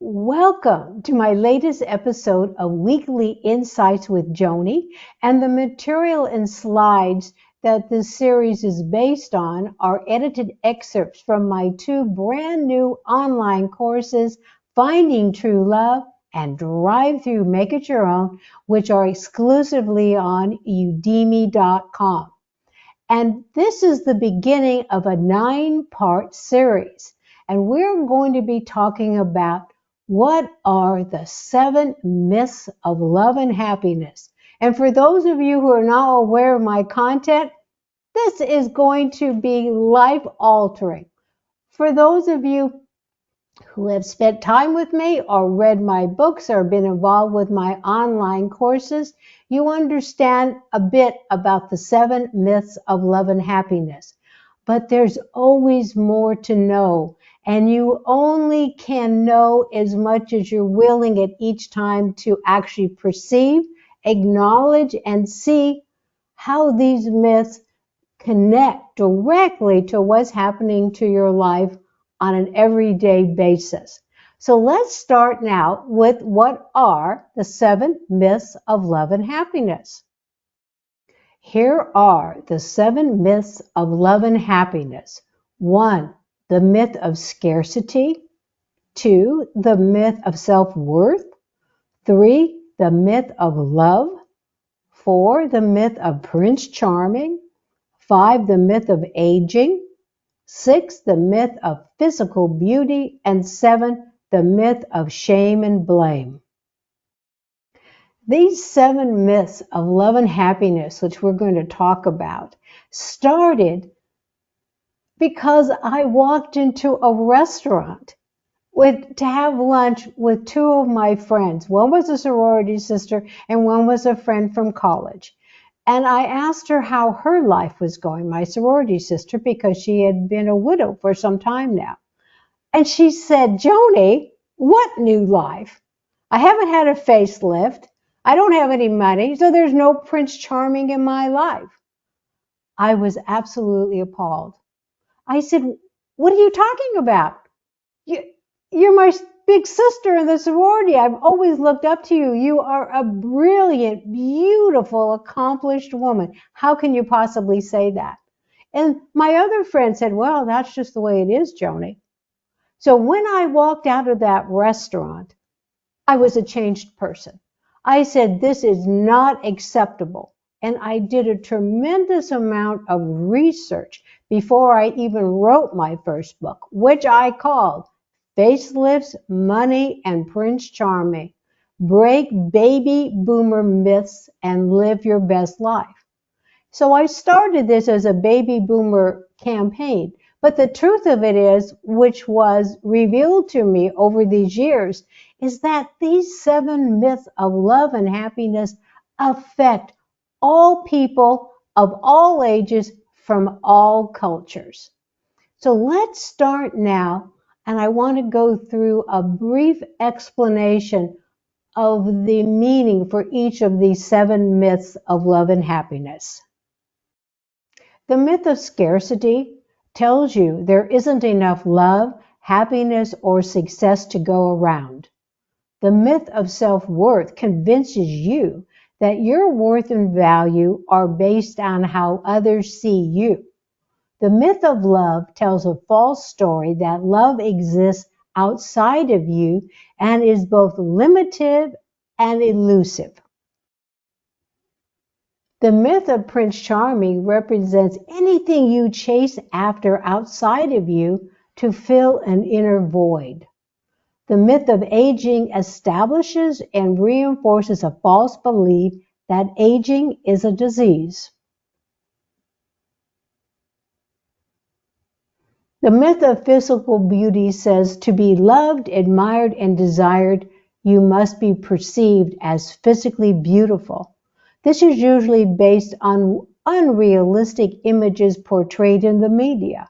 Welcome to my latest episode of Weekly Insights with Joanie, and the material and slides that this series is based on are edited excerpts from my two brand new online courses, Finding True Love and Drive Through Make It Your Own, which are exclusively on udemy.com. And this is the beginning of a 9-part series, and we're going to be talking about what are the 7 myths of love and happiness. And for those of you who are not aware of my content, this is going to be life-altering. For those of you who have spent time with me or read my books or been involved with my online courses, you understand a bit about the 7 myths of love and happiness. But there's always more to know. And you only can know as much as you're willing at each time to actually perceive, acknowledge, and see how these myths connect directly to what's happening to your life on an everyday basis. So let's start now with what are the 7 myths of love and happiness. Here are the 7 myths of love and happiness. 1. The myth of scarcity. 2. The myth of self-worth. 3. The myth of love. 4. The myth of Prince Charming. 5. The myth of aging. 6. The myth of physical beauty. And 7. The myth of shame and blame. These 7 myths of love and happiness, which we're going to talk about, started because I walked into a restaurant to have lunch with 2 of my friends. One was a sorority sister and one was a friend from college. And I asked her how her life was going, my sorority sister, because she had been a widow for some time now. And she said, "Joanie, what new life? I haven't had a facelift. I don't have any money, so there's no Prince Charming in my life." I was absolutely appalled. I said, "What are you talking about? You're my big sister in the sorority. I've always looked up to you. You are a brilliant, beautiful, accomplished woman. How can you possibly say that?" And my other friend said, "Well, that's just the way it is, Joanie." So when I walked out of that restaurant, I was a changed person. I said, this is not acceptable. And I did a tremendous amount of research before I even wrote my first book, which I called Facelifts, Money, and Prince Charming. Break Baby Boomer Myths and Live Your Best Life. So I started this as a baby boomer campaign. But the truth of it is, which was revealed to me over these years, is that these 7 myths of love and happiness affect all people of all ages from all cultures. So let's start now, and I want to go through a brief explanation of the meaning for each of these 7 myths of love and happiness. The myth of scarcity tells you there isn't enough love, happiness, or success to go around. The myth of self-worth convinces you that your worth and value are based on how others see you. The myth of love tells a false story that love exists outside of you and is both limited and elusive. The myth of Prince Charming represents anything you chase after outside of you to fill an inner void. The myth of aging establishes and reinforces a false belief that aging is a disease. The myth of physical beauty says to be loved, admired, and desired, you must be perceived as physically beautiful. This is usually based on unrealistic images portrayed in the media.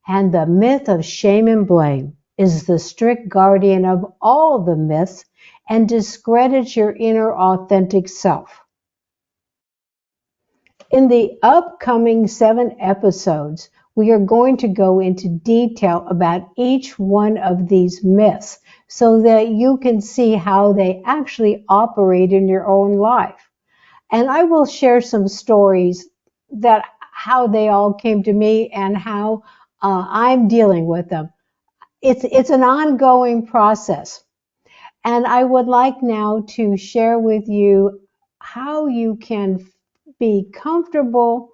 And the myth of shame and blame is the strict guardian of all the myths and discredits your inner authentic self. In the upcoming 7 episodes, we are going to go into detail about each one of these myths so that you can see how they actually operate in your own life. And I will share some stories that how they all came to me and how I'm dealing with them. It's an ongoing process. And I would like now to share with you how you can be comfortable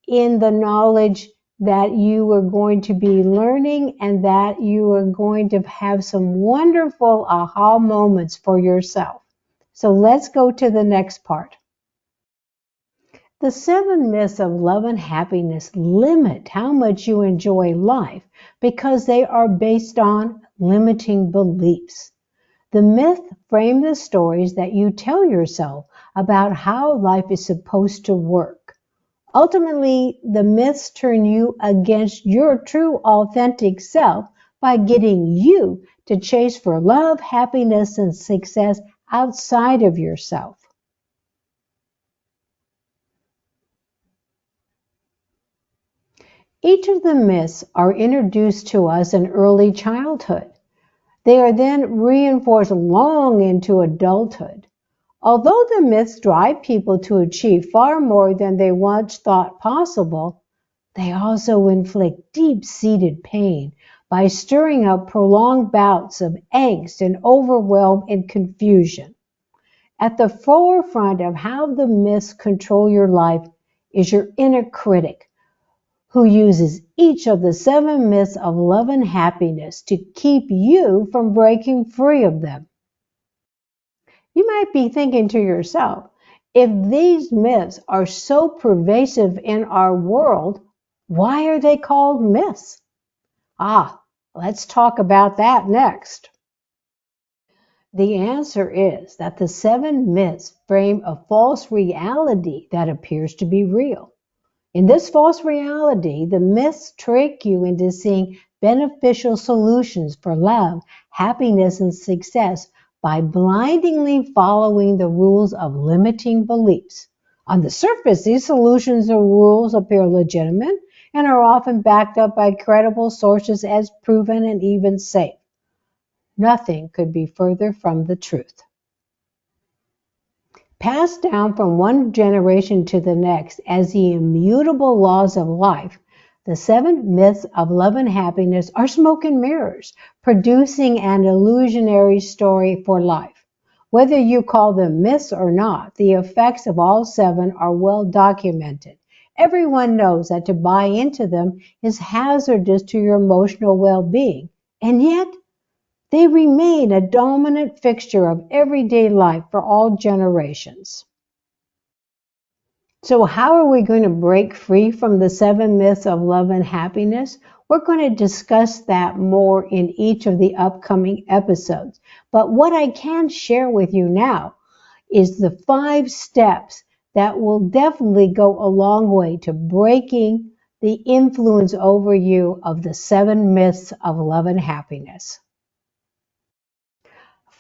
in the knowledge that you are going to be learning and that you are going to have some wonderful aha moments for yourself. So let's go to the next part. The 7 myths of love and happiness limit how much you enjoy life because they are based on limiting beliefs. The myth frame the stories that you tell yourself about how life is supposed to work. Ultimately, the myths turn you against your true authentic self by getting you to chase for love, happiness, and success outside of yourself. Each of the myths are introduced to us in early childhood. They are then reinforced long into adulthood. Although the myths drive people to achieve far more than they once thought possible, they also inflict deep-seated pain by stirring up prolonged bouts of angst and overwhelm and confusion. At the forefront of how the myths control your life is your inner critic, who uses each of the 7 myths of love and happiness to keep you from breaking free of them. You might be thinking to yourself, if these myths are so pervasive in our world, why are they called myths? Let's talk about that next. The answer is that the 7 myths frame a false reality that appears to be real. In this false reality, the myths trick you into seeing beneficial solutions for love, happiness, and success by blindly following the rules of limiting beliefs. On the surface, these solutions or rules appear legitimate and are often backed up by credible sources as proven and even safe. Nothing could be further from the truth. Passed down from one generation to the next as the immutable laws of life, the 7 myths of love and happiness are smoke and mirrors, producing an illusionary story for life. Whether you call them myths or not, the effects of all 7 are well documented. Everyone knows that to buy into them is hazardous to your emotional well-being, and yet they remain a dominant fixture of everyday life for all generations. So how are we going to break free from the 7 myths of love and happiness? We're going to discuss that more in each of the upcoming episodes. But what I can share with you now is the 5 steps that will definitely go a long way to breaking the influence over you of the 7 myths of love and happiness.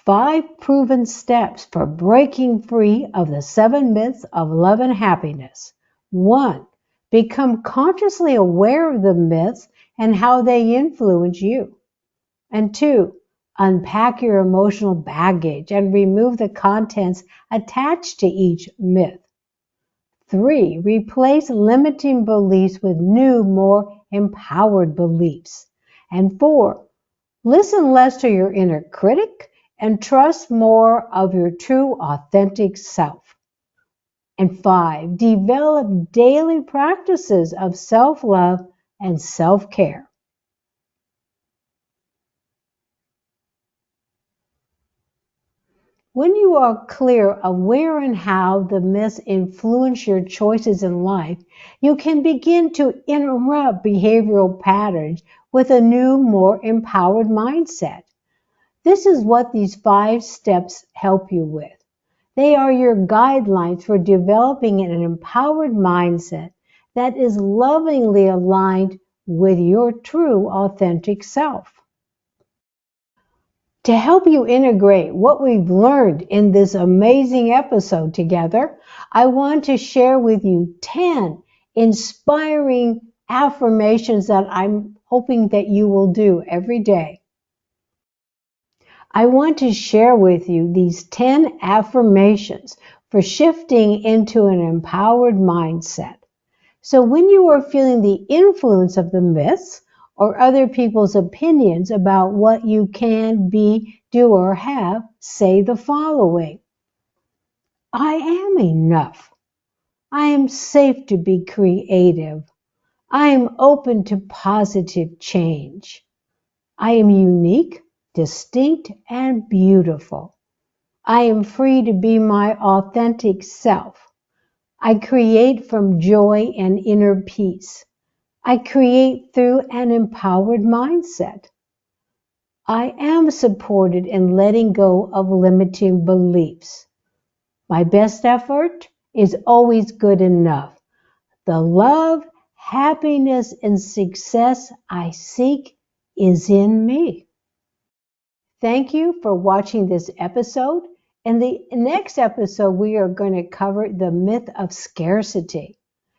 5 proven steps for breaking free of the 7 myths of love and happiness. 1. Become consciously aware of the myths and how they influence you. And 2. Unpack your emotional baggage and remove the contents attached to each myth. 3. Replace limiting beliefs with new, more empowered beliefs. And 4. Listen less to your inner critic and trust more of your true, authentic self. And 5, develop daily practices of self-love and self-care. When you are clear of where and how the myths influence your choices in life, you can begin to interrupt behavioral patterns with a new, more empowered mindset. This is what these 5 steps help you with. They are your guidelines for developing an empowered mindset that is lovingly aligned with your true authentic self. To help you integrate what we've learned in this amazing episode together, I want to share with you 10 inspiring affirmations that I'm hoping that you will do every day. I want to share with you these 10 affirmations for shifting into an empowered mindset. So when you are feeling the influence of the myths or other people's opinions about what you can be, do, or have, say the following. I am enough. I am safe to be creative. I am open to positive change. I am unique, distinct, and beautiful. I am free to be my authentic self. I create from joy and inner peace. I create through an empowered mindset. I am supported in letting go of limiting beliefs. My best effort is always good enough. The love, happiness, and success I seek is in me. Thank you for watching this episode. In the next episode, we are going to cover the myth of scarcity.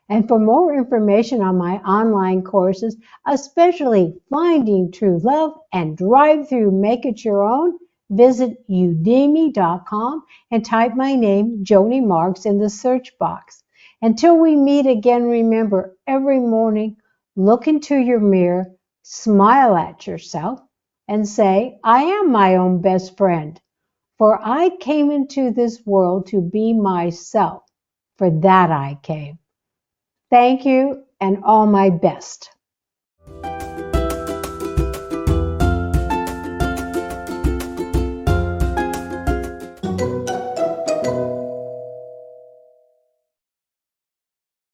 And for more information on my online courses, especially Finding True Love and Drive Through Make It Your Own, visit udemy.com and type my name, Joanie Marks, in the search box. Until we meet again, remember every morning, look into your mirror, smile at yourself, and say, I am my own best friend, for I came into this world to be myself. For that I came. Thank you, and all my best.